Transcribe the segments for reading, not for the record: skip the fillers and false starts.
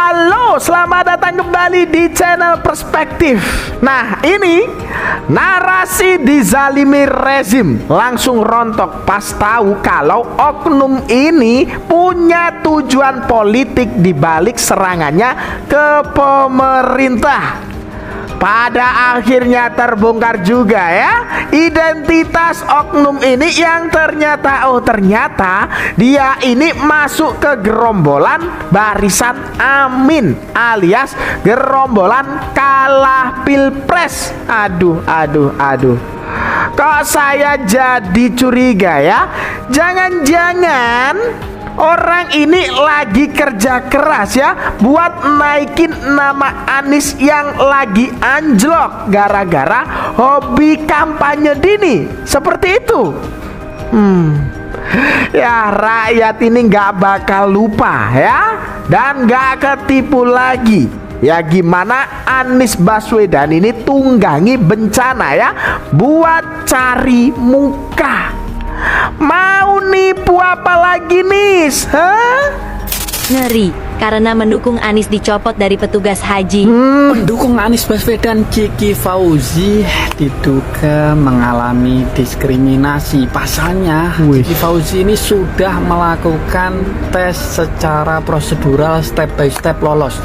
Halo, selamat datang kembali di channel Perspektif. Nah, ini narasi dizalimi rezim langsung rontok pas tahu kalau oknum ini punya tujuan politik di balik serangannya ke pemerintah. Pada akhirnya terbongkar juga ya identitas oknum ini yang ternyata dia ini masuk ke gerombolan Barisan Amin alias gerombolan kalah pilpres. Aduh. Kok saya jadi curiga ya? Jangan-jangan orang ini lagi kerja keras ya buat naikin nama Anies yang lagi anjlok gara-gara hobi kampanye dini. Seperti itu. Ya rakyat ini nggak bakal lupa ya, dan nggak ketipu lagi. Ya gimana Anies Baswedan ini tunggangi bencana ya buat cari muka. Mau nipu apa lagi nih? Ngeri karena mendukung Anies dicopot dari petugas haji. Pendukung Anies Baswedan Kiki Fauzi diduga mengalami diskriminasi. Pasalnya Kiki Fauzi ini sudah melakukan tes secara prosedural step by step lolos.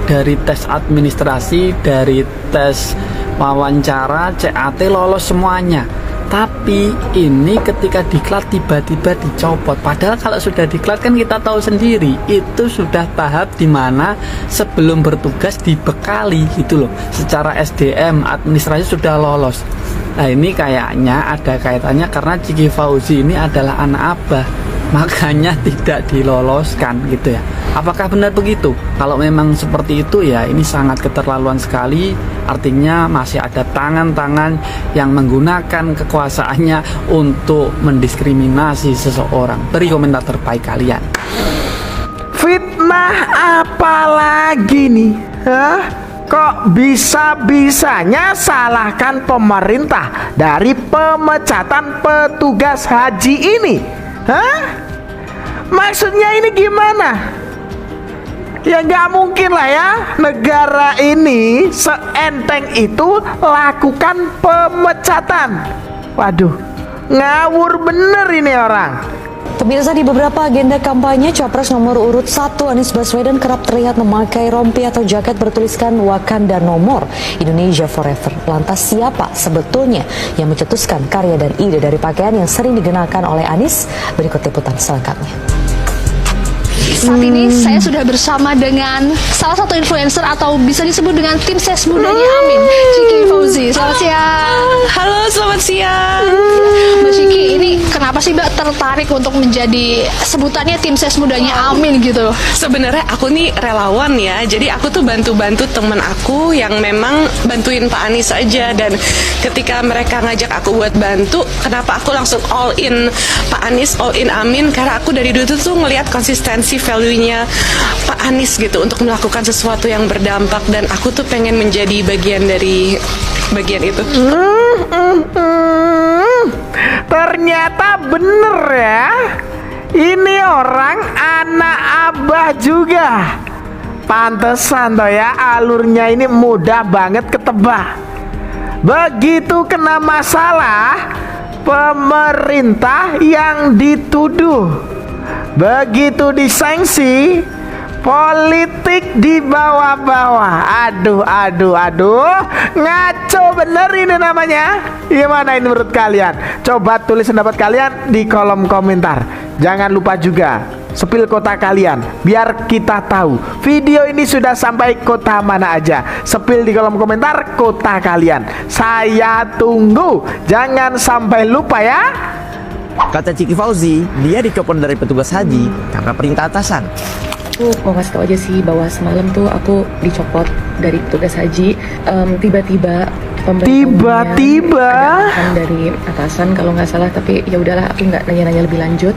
Dari tes administrasi, dari tes wawancara, CAT lolos semuanya. Tapi ini ketika diklat tiba-tiba dicopot. Padahal kalau sudah diklat kan kita tahu sendiri itu sudah tahap dimana sebelum bertugas dibekali gitu loh. Secara SDM administrasi sudah lolos. Nah ini kayaknya ada kaitannya karena Kiki Fauzi ini adalah anak abah, makanya tidak diloloskan gitu ya. Apakah benar begitu? Kalau memang seperti itu ya ini sangat keterlaluan sekali. Artinya masih ada tangan-tangan yang menggunakan kekuasaannya untuk mendiskriminasi seseorang. Beri komentar terbaik kalian. Fitnah apa lagi nih? Kok bisa-bisanya salahkan pemerintah dari pemecatan petugas haji ini? Maksudnya ini gimana? Ya nggak mungkin lah ya negara ini seenteng itu lakukan pemecatan. Waduh, ngawur bener ini orang. Pemirsa, di beberapa agenda kampanye, Capres nomor urut 1 Anies Baswedan kerap terlihat memakai rompi atau jaket bertuliskan Wakanda No More, Indonesia Forever. Lantas siapa sebetulnya yang mencetuskan karya dan ide dari pakaian yang sering digunakan oleh Anies? Berikut liputan selengkapnya. Saat ini saya sudah bersama dengan salah satu influencer atau bisa disebut dengan tim ses mudanya Amin, Kiki Fauzi. Selamat siang. Halo, selamat siang. Mbak Kiki, ini kenapa sih Mbak tertarik untuk menjadi sebutannya tim ses mudanya Amin gitu? Sebenarnya aku nih relawan ya, jadi aku tuh bantu-bantu temen aku yang memang bantuin Pak Anies aja. Dan ketika mereka ngajak aku buat bantu, kenapa aku langsung all in Pak Anies, all in Amin? Karena aku dari dulu tuh ngelihat konsistensi value-nya Pak Anies gitu untuk melakukan sesuatu yang berdampak, dan aku tuh pengen menjadi bagian dari bagian itu. Ternyata bener ya, ini orang anak abah juga. Pantesan toh ya alurnya ini mudah banget ketebak. Begitu kena masalah, pemerintah yang dituduh. Begitu disangsi, politik di bawah-bawah. Aduh, ngaco bener ini namanya. Gimana ini menurut kalian? Coba tulis pendapat kalian di kolom komentar. Jangan lupa juga sepil kota kalian biar kita tahu video ini sudah sampai kota mana aja. Sepil di kolom komentar kota kalian. Saya tunggu. Jangan sampai lupa ya. Kata Kiki Fauzi, dia dicopot dari petugas haji karena perintah atasan. Aku mau ngasih tau aja sih bahwa semalam tuh aku dicopot dari petugas haji. Tiba-tiba Tiba-tiba dari atasan kalau nggak salah, tapi ya udahlah aku nggak nanya-nanya lebih lanjut.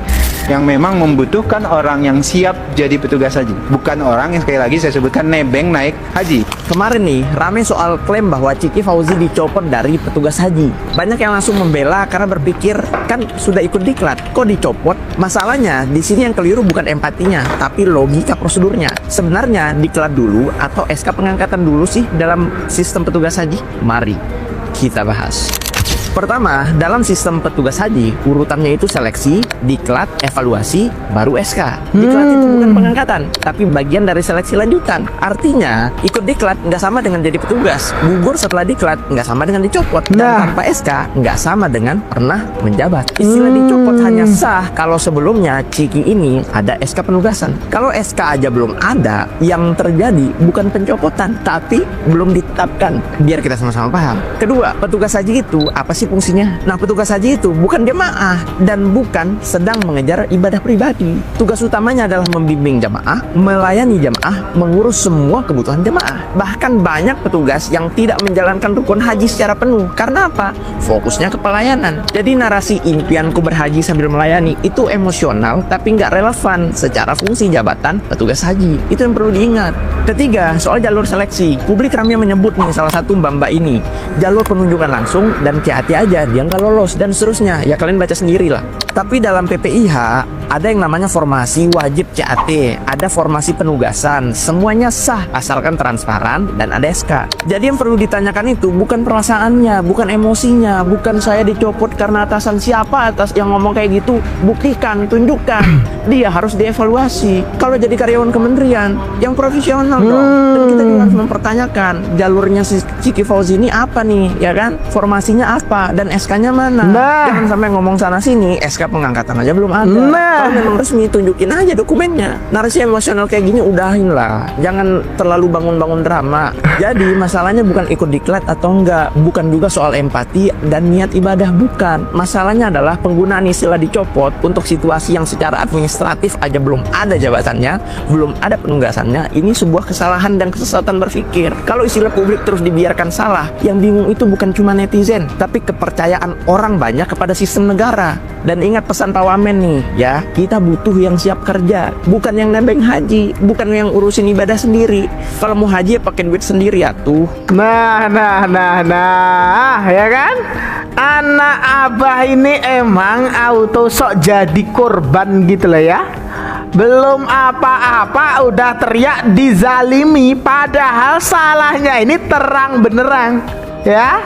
yang memang membutuhkan orang yang siap jadi petugas haji, bukan orang yang sekali lagi saya sebutkan nebeng naik haji. Kemarin nih, rame soal klaim bahwa Ciki Fauzi dicopot dari petugas haji. Banyak yang langsung membela karena berpikir, kan sudah ikut diklat, kok dicopot? Masalahnya, di sini yang keliru bukan empatinya, tapi logika prosedurnya. Sebenarnya diklat dulu atau SK pengangkatan dulu sih dalam sistem petugas haji? Mari kita bahas. Pertama, dalam sistem petugas haji, urutannya itu seleksi, diklat, evaluasi, baru SK. Diklat itu bukan pengangkatan, tapi bagian dari seleksi lanjutan. Artinya, ikut diklat nggak sama dengan jadi petugas. Gugur setelah diklat nggak sama dengan dicopot. Dan tanpa SK nggak sama dengan pernah menjabat. Istilah dicopot hanya sah kalau sebelumnya Ciki ini ada SK penugasan. Kalau SK aja belum ada, yang terjadi bukan pencopotan, tapi belum ditetapkan. Biar kita sama-sama paham. Kedua, petugas haji itu apa sih fungsinya? Nah, petugas haji itu bukan jemaah dan bukan sedang mengejar ibadah pribadi. Tugas utamanya adalah membimbing jemaah, melayani jemaah, mengurus semua kebutuhan jemaah. Bahkan banyak petugas yang tidak menjalankan rukun haji secara penuh. Karena apa? Fokusnya ke pelayanan. Jadi narasi impianku berhaji sambil melayani itu emosional tapi nggak relevan secara fungsi jabatan petugas haji. Itu yang perlu diingat. Ketiga, soal jalur seleksi. Publik ramai menyebut nih salah satu mbak-mbak ini, jalur penunjukan langsung dan hati aja dia nggak lolos dan seterusnya. Ya kalian baca sendiri lah. Tapi dalam PPIH ada yang namanya formasi wajib CAT, ada formasi penugasan, semuanya sah asalkan transparan dan ada SK. Jadi yang perlu ditanyakan itu bukan perasaannya, bukan emosinya, bukan saya dicopot karena atasan siapa atas yang ngomong kayak gitu. Buktikan, tunjukkan. Dia harus dievaluasi. Kalau jadi karyawan kementerian yang profesional dong. Dan kita juga harus mempertanyakan jalurnya si Ciki Fauzi ini apa nih, ya kan? Formasinya apa dan SK-nya mana? Jangan sampai ngomong sana sini, SK pengangkatan aja belum ada. Kalau memang resmi tunjukin aja dokumennya. Narasi emosional kayak gini udahin lah. Jangan terlalu bangun-bangun drama. Jadi masalahnya bukan ikut diklat atau enggak, bukan juga soal empati dan niat ibadah, bukan. Masalahnya adalah penggunaan istilah dicopot untuk situasi yang secara administratif aja belum ada jabatannya, belum ada penugasannya. Ini sebuah kesalahan dan kesesatan berpikir. Kalau istilah publik terus dibiarkan salah, yang bingung itu bukan cuma netizen, tapi kepercayaan orang banyak kepada sistem negara. Dan ingat pesan Pak Wamen nih, ya, kita butuh yang siap kerja, bukan yang nebeng haji, bukan yang urusin ibadah sendiri. Kalau mau haji ya pakai duit sendiri ya tuh. Nah, ya kan? Anak abah ini emang auto sok jadi korban gitu loh ya. Belum apa-apa udah teriak dizalimi, padahal salahnya ini terang benerang, ya.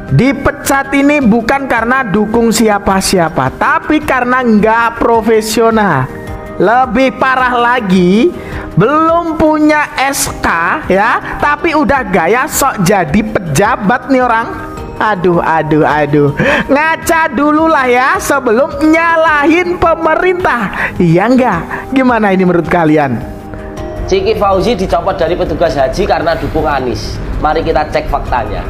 Dipecat ini bukan karena dukung siapa-siapa, tapi karena nggak profesional. Lebih parah lagi, belum punya SK ya, tapi udah gaya sok jadi pejabat nih orang. Aduh. Ngaca dulu lah ya sebelum nyalahin pemerintah. Iya nggak? Gimana ini menurut kalian? Ciki Fauzi dicopot dari petugas haji karena dukung Anies. Mari kita cek faktanya.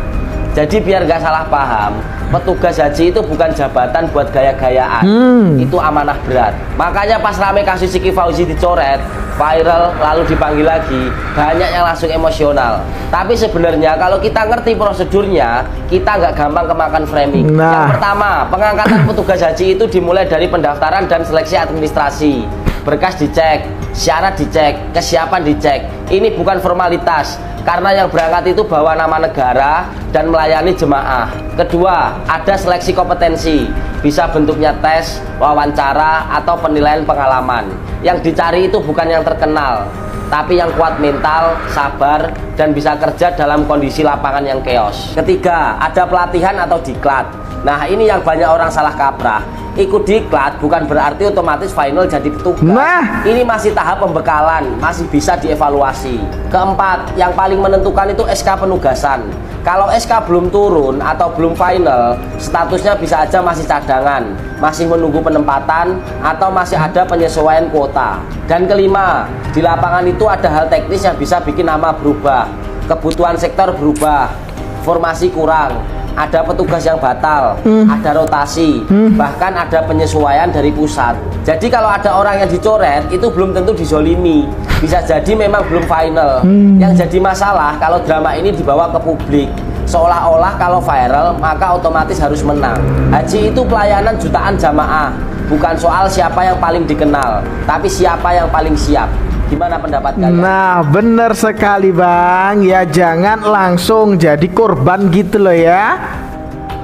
Jadi biar nggak salah paham, petugas haji itu bukan jabatan buat gaya-gayaan. Itu amanah berat. Makanya pas rame kasus Ciki Fauzi dicoret, viral, lalu dipanggil lagi, banyak yang langsung emosional. Tapi sebenarnya kalau kita ngerti prosedurnya, kita nggak gampang kemakan framing. Yang pertama, pengangkatan petugas haji itu dimulai dari pendaftaran dan seleksi administrasi. Berkas dicek, syarat dicek, kesiapan dicek. Ini bukan formalitas, karena yang berangkat itu bawa nama negara dan melayani jemaah. Kedua, ada seleksi kompetensi, bisa bentuknya tes, wawancara, atau penilaian pengalaman. Yang dicari itu bukan yang terkenal, tapi yang kuat mental, sabar, dan bisa kerja dalam kondisi lapangan yang chaos. Ketiga, ada pelatihan atau diklat. Nah, ini yang banyak orang salah kaprah. Ikut diklat bukan berarti otomatis final jadi petugas. Ini masih tahap pembekalan, masih bisa dievaluasi. Keempat, yang paling menentukan itu SK penugasan. Kalau SK belum turun atau belum final, statusnya bisa aja masih cadangan, masih menunggu penempatan, atau masih ada penyesuaian kuota. Dan kelima, di lapangan itu ada hal teknis yang bisa bikin nama berubah, kebutuhan sektor berubah, formasi kurang, ada petugas yang batal, ada rotasi, bahkan ada penyesuaian dari pusat. Jadi kalau ada orang yang dicoret, itu belum tentu dizolimi. Bisa jadi memang belum final. Yang jadi masalah kalau drama ini dibawa ke publik, seolah-olah kalau viral maka otomatis harus menang. Haji itu pelayanan jutaan jamaah. bukan soal siapa yang paling dikenal, tapi siapa yang paling siap. Gimana pendapat kalian? Nah, bener sekali Bang. Ya jangan langsung jadi korban gitu loh ya.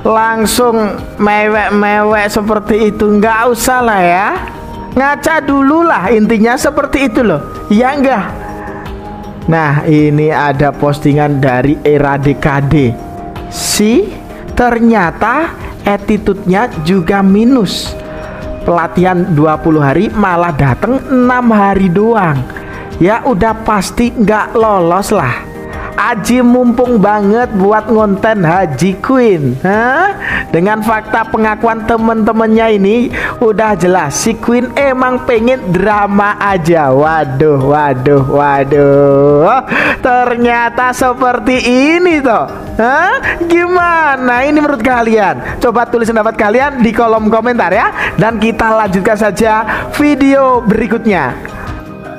Langsung mewek-mewek seperti itu, nggak usah lah ya. Ngaca dulu lah, intinya seperti itu loh. Ya enggak. Nah, ini ada postingan dari era DKD. Ternyata attitude-nya juga minus. Pelatihan 20 hari malah dateng 6 hari doang. Ya udah pasti nggak lolos lah. Aji mumpung banget buat ngonten Haji Queen. Dengan fakta pengakuan temen-temennya ini udah jelas si Queen emang pengen drama aja. Waduh. Ternyata seperti ini toh. Gimana ini menurut kalian? Coba tulis pendapat kalian di kolom komentar ya. Dan kita lanjutkan saja video berikutnya.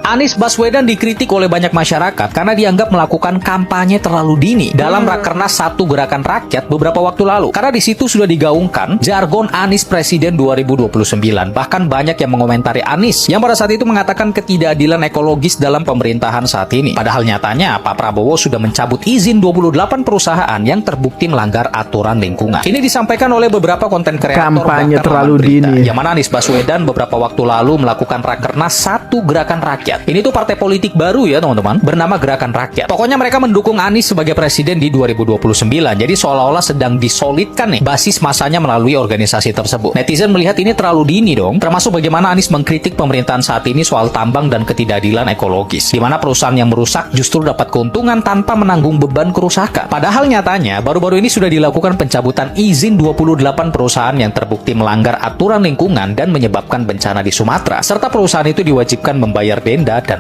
Anies Baswedan dikritik oleh banyak masyarakat karena dianggap melakukan kampanye terlalu dini dalam Rakernas 1 Gerakan Rakyat beberapa waktu lalu. Karena di situ sudah digaungkan jargon Anies Presiden 2029. Bahkan banyak yang mengomentari Anies yang pada saat itu mengatakan ketidakadilan ekologis dalam pemerintahan saat ini. Padahal nyatanya Pak Prabowo sudah mencabut izin 28 perusahaan yang terbukti melanggar aturan lingkungan. Ini disampaikan oleh beberapa konten kreator kampanye terlalu dini. Yang mana Anies Baswedan beberapa waktu lalu melakukan Rakernas 1 Gerakan Rakyat. Ini tuh partai politik baru ya teman-teman, bernama Gerakan Rakyat. Pokoknya mereka mendukung Anies sebagai presiden di 2029. Jadi seolah-olah sedang disolidkan nih basis masanya melalui organisasi tersebut. Netizen melihat ini terlalu dini dong. Termasuk bagaimana Anies mengkritik pemerintahan saat ini soal tambang dan ketidakadilan ekologis. Di mana perusahaan yang merusak justru dapat keuntungan tanpa menanggung beban kerusakan. Padahal nyatanya baru-baru ini sudah dilakukan pencabutan izin 28 perusahaan yang terbukti melanggar aturan lingkungan dan menyebabkan bencana di Sumatera. Serta perusahaan itu diwajibkan membayar denda dan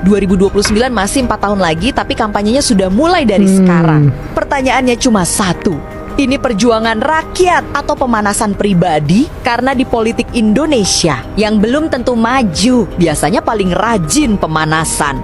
2029 masih 4 tahun lagi, tapi kampanyenya sudah mulai dari sekarang. Pertanyaannya cuma satu. Ini perjuangan rakyat atau pemanasan pribadi? Karena di politik Indonesia yang belum tentu maju, biasanya paling rajin pemanasan.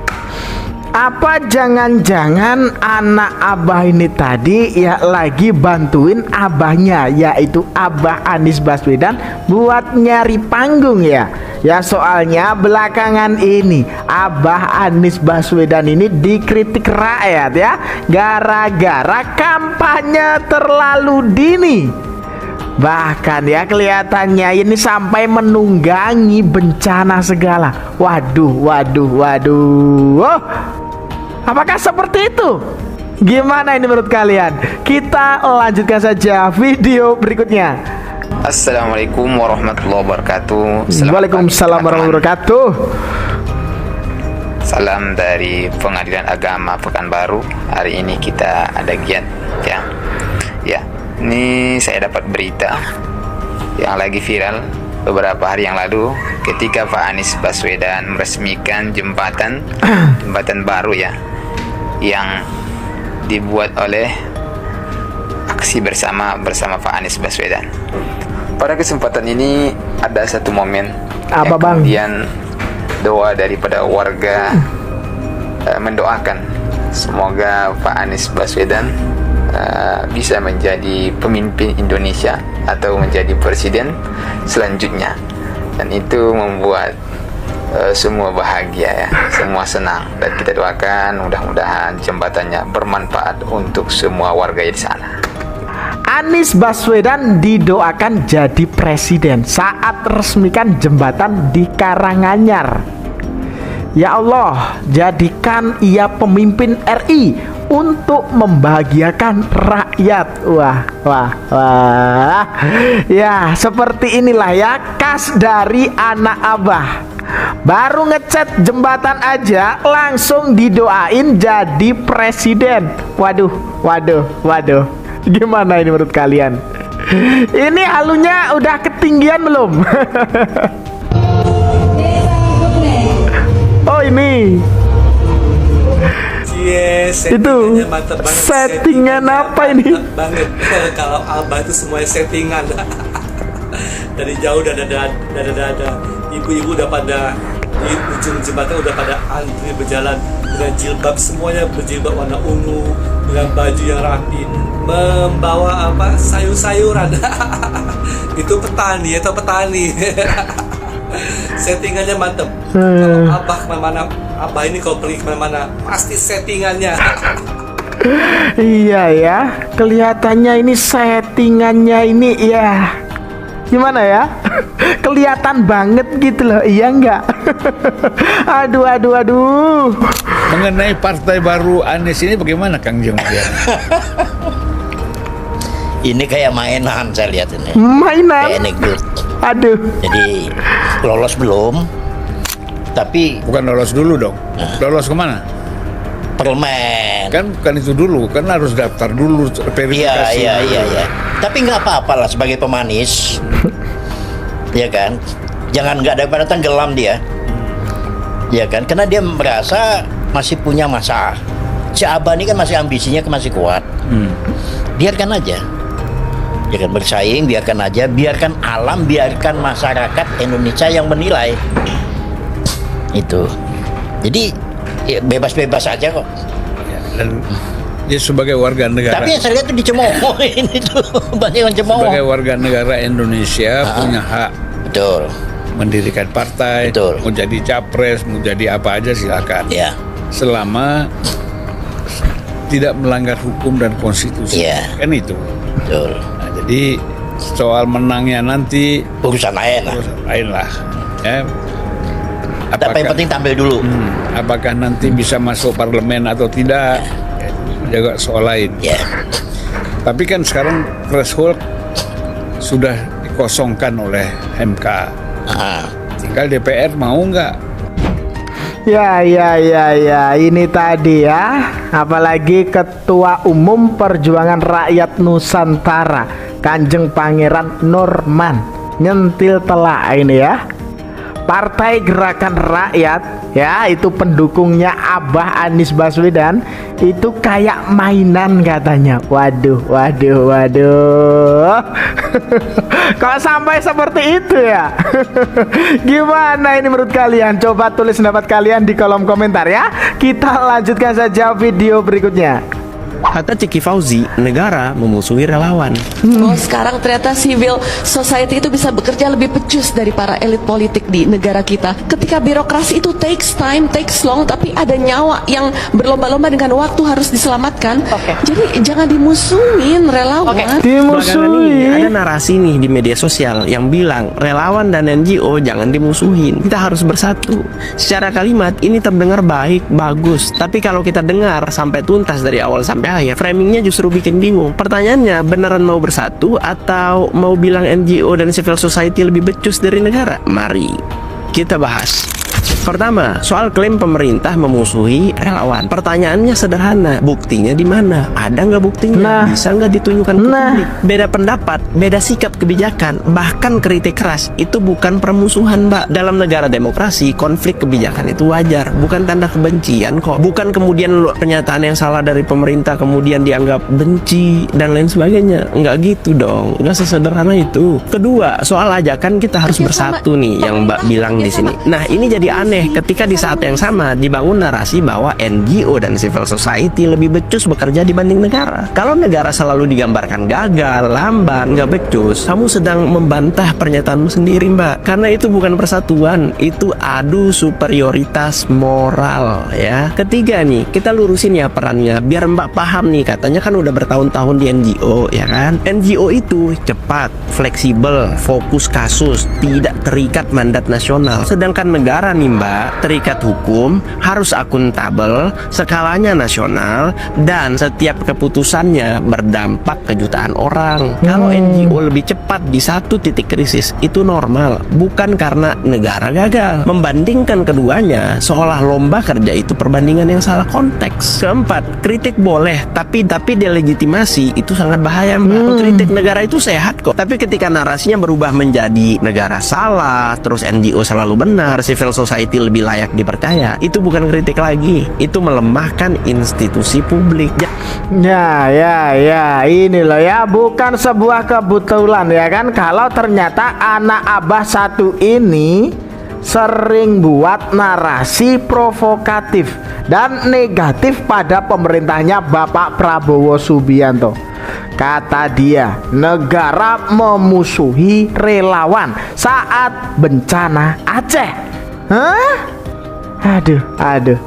Apa jangan-jangan anak abah ini tadi ya lagi bantuin abahnya, yaitu Abah Anies Baswedan buat nyari panggung ya? Ya soalnya belakangan ini Abah Anies Baswedan ini dikritik rakyat ya, gara-gara kampanye terlalu dini. Bahkan ya kelihatannya ini sampai menunggangi bencana segala. Waduh. Apakah seperti itu? Gimana ini menurut kalian? Kita lanjutkan saja video berikutnya. Assalamualaikum warahmatullahi wabarakatuh. Waalaikumsalam warahmatullahi wabarakatuh. Salam dari Pengadilan Agama Pekanbaru. Hari ini kita ada giat ya. Ya, ini saya dapat berita yang lagi viral beberapa hari yang lalu ketika Pak Anies Baswedan meresmikan jembatan baru ya, yang dibuat oleh aksi bersama Pak Anies Baswedan. Pada kesempatan ini ada satu momen apa yang kemudian doa daripada warga mendoakan semoga Pak Anies Baswedan bisa menjadi pemimpin Indonesia atau menjadi presiden selanjutnya, dan itu membuat semua bahagia ya, semua senang, dan kita doakan mudah-mudahan jembatannya bermanfaat untuk semua warga di sana. Anies Baswedan didoakan jadi presiden saat resmikan jembatan di Karanganyar. Ya Allah, jadikan ia pemimpin RI untuk membahagiakan rakyat. Wah. Ya, seperti inilah ya khas dari anak abah. Baru ngecat jembatan aja langsung didoain jadi presiden. Waduh. Gimana ini menurut kalian? Ini halunya udah ketinggian belum? Oh ini. Yes, itu settingan apa ini? Banget. Kalau abah itu semuanya settingan. Dari jauh udah ada ibu-ibu udah pada di ujung jembatan udah pada antri berjalan dengan jilbab, semuanya berjilbab warna ungu dengan baju yang rapi, membawa apa, sayur-sayuran. Itu petani atau petani. Settingannya mantep. Kalau abah kemana-mana, abah ini kalau pergi kemana-mana pasti settingannya. Iya ya, kelihatannya ini settingannya ini ya, gimana ya? Kelihatan banget gitu loh, iya enggak? Aduh. Mengenai partai baru Anies ini bagaimana Kang Jung? Ini kayak mainan saya lihat ini. Mainan? Kayak anekdot. Aduh. Jadi lolos belum? Tapi bukan lolos dulu dong. Lolos kemana? Parlemen. Kan bukan itu dulu, kan harus daftar dulu, verifikasi. Iya. Tapi nggak apa-apa lah sebagai pemanis. Ya kan? Jangan nggak daripada tenggelam dia. Ya kan? Karena dia merasa masih punya masa. Si Abah ini kan masih ambisinya masih kuat. Biarkan aja. Biarkan bersaing, biarkan aja, biarkan alam, biarkan masyarakat Indonesia yang menilai. Itu. Jadi ya, bebas-bebas aja kok. Dan dia sebagai warga negara. Tapi yang saya lihat itu dicemoohin itu banyak yang cemooh. Sebagai warga negara Indonesia punya hak. Betul. Mendirikan partai, mau jadi capres, mau jadi apa aja silakan. Ya. Selama tidak melanggar hukum dan konstitusi. Ya. Kan itu. Betul. Nah, jadi soal menangnya nanti urusan lain lah. Urusan lain lah. Ya. Tapi yang penting tampil dulu. Apakah nanti bisa masuk parlemen atau tidak, juga soal lain. Tapi kan sekarang threshold sudah dikosongkan oleh MK. Tinggal DPR mau nggak? Ya, ini tadi ya, apalagi Ketua Umum Perjuangan Rakyat Nusantara Kanjeng Pangeran Norman nyentil telak ini ya. Partai Gerakan Rakyat ya, itu pendukungnya Abah Anies Baswedan itu kayak mainan katanya. Waduh. Kok sampai seperti itu ya? Gimana ini menurut kalian? Coba tulis pendapat kalian di kolom komentar ya. Kita lanjutkan saja video berikutnya. Kata Ciki Fauzi, negara memusuhi relawan. Oh, sekarang ternyata civil society itu bisa bekerja lebih becus dari para elit politik di negara kita. Ketika birokrasi itu takes time, takes long, tapi ada nyawa yang berlomba-lomba dengan waktu harus diselamatkan. Jadi jangan dimusuhin relawan. Belakangan ini ada narasi nih di media sosial yang bilang relawan dan NGO jangan dimusuhin. Kita harus bersatu. Secara kalimat ini terdengar baik, bagus. Tapi kalau kita dengar sampai tuntas dari awal sampai akhir, framingnya justru bikin bingung. Pertanyaannya, beneran mau bersatu atau mau bilang NGO dan civil society lebih becus dari negara? Mari kita bahas. Pertama, soal klaim pemerintah memusuhi relawan. Pertanyaannya sederhana, buktinya di mana? Ada nggak buktinya? Bisa nggak ditunjukkan ke publik? Beda pendapat, beda sikap kebijakan, bahkan kritik keras itu bukan permusuhan, Mbak. Dalam negara demokrasi, konflik kebijakan itu wajar, bukan tanda kebencian kok. Bukan kemudian pernyataan yang salah dari pemerintah kemudian dianggap benci dan lain sebagainya. Nggak gitu dong, nggak sesederhana itu. Kedua, soal ajakan kita harus bersatu nih, yang Mbak bilang di sini. Nah, ini jadi aneh ketika di saat yang sama dibangun narasi bahwa NGO dan civil society lebih becus bekerja dibanding negara. Kalau negara selalu digambarkan gagal, lamban, nggak becus, kamu sedang membantah pernyataanmu sendiri, Mbak. Karena itu bukan persatuan, itu adu superioritas moral ya. Ketiga nih, kita lurusin ya perannya biar Mbak paham nih, katanya kan udah bertahun-tahun di NGO ya kan. NGO itu cepat, fleksibel, fokus kasus, tidak terikat mandat nasional. Sedangkan negara nih Mbak, terikat hukum, harus akuntabel, skalanya nasional, dan setiap keputusannya berdampak ke jutaan orang. Kalau NGO lebih cepat di satu titik krisis, itu normal, bukan karena negara gagal. Membandingkan keduanya, seolah lomba kerja itu perbandingan yang salah konteks. Keempat, kritik boleh, tapi delegitimasi itu sangat bahaya, Mbak. Kritik negara itu sehat kok, tapi ketika narasinya berubah menjadi negara salah, terus NGO selalu benar, civil society lebih layak dipercaya, itu bukan kritik lagi, itu melemahkan institusi publik. Ya, ini loh ya, bukan sebuah kebetulan ya kan, kalau ternyata anak Abah satu ini sering buat narasi provokatif dan negatif pada pemerintahnya Bapak Prabowo Subianto. Kata dia, negara memusuhi relawan saat bencana Aceh. Hah? Aduh.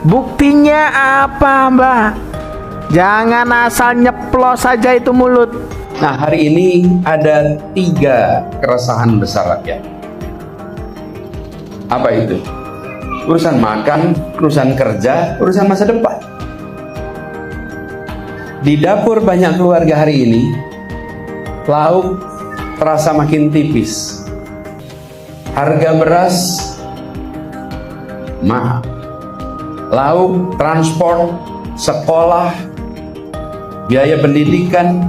Buktinya apa, Mbak? Jangan asal nyeplos saja itu mulut. Nah, hari ini ada 3 keresahan besar rakyat. Apa itu? Urusan makan, urusan kerja, urusan masa depan. Di dapur banyak keluarga hari ini, lauk terasa makin tipis. Harga beras mahal. Lauk, transport, sekolah, biaya pendidikan,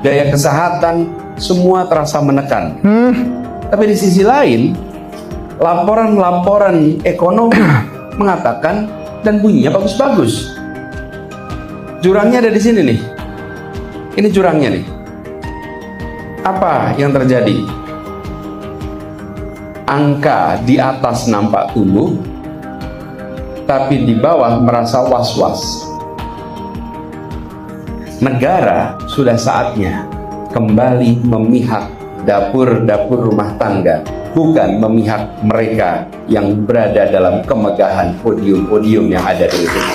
biaya kesehatan, semua terasa menekan. Tapi di sisi lain, laporan-laporan ekonomi mengatakan dan bunyinya bagus-bagus. Jurangnya ada di sini nih. Ini jurangnya nih. Apa yang terjadi? Angka di atas nampak tumbuh, tapi di bawah merasa was-was. Negara sudah saatnya kembali memihak dapur-dapur rumah tangga, bukan memihak mereka yang berada dalam kemegahan podium-podium yang ada di sini.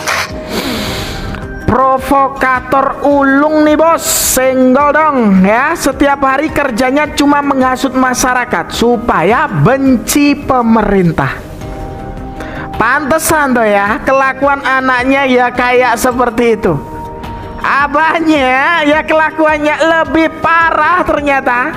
Provokator ulung nih bos, senggol dong ya. Setiap hari kerjanya cuma menghasut masyarakat supaya benci pemerintah. Pantesan tuh ya, kelakuan anaknya ya kayak seperti itu. Abahnya ya kelakuannya lebih parah ternyata.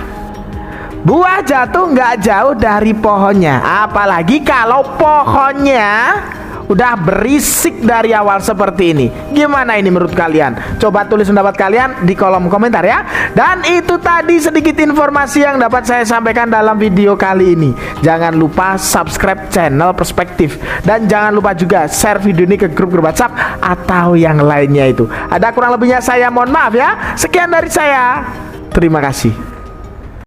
Buah jatuh nggak jauh dari pohonnya, apalagi kalau pohonnya udah berisik dari awal seperti ini. Gimana ini menurut kalian? Coba tulis pendapat kalian di kolom komentar ya. Dan itu tadi sedikit informasi yang dapat saya sampaikan dalam video kali ini. Jangan lupa subscribe channel Perspektif, dan jangan lupa juga share video ini ke grup-grup WhatsApp atau yang lainnya itu. Ada kurang lebihnya saya mohon maaf ya. Sekian dari saya. Terima kasih.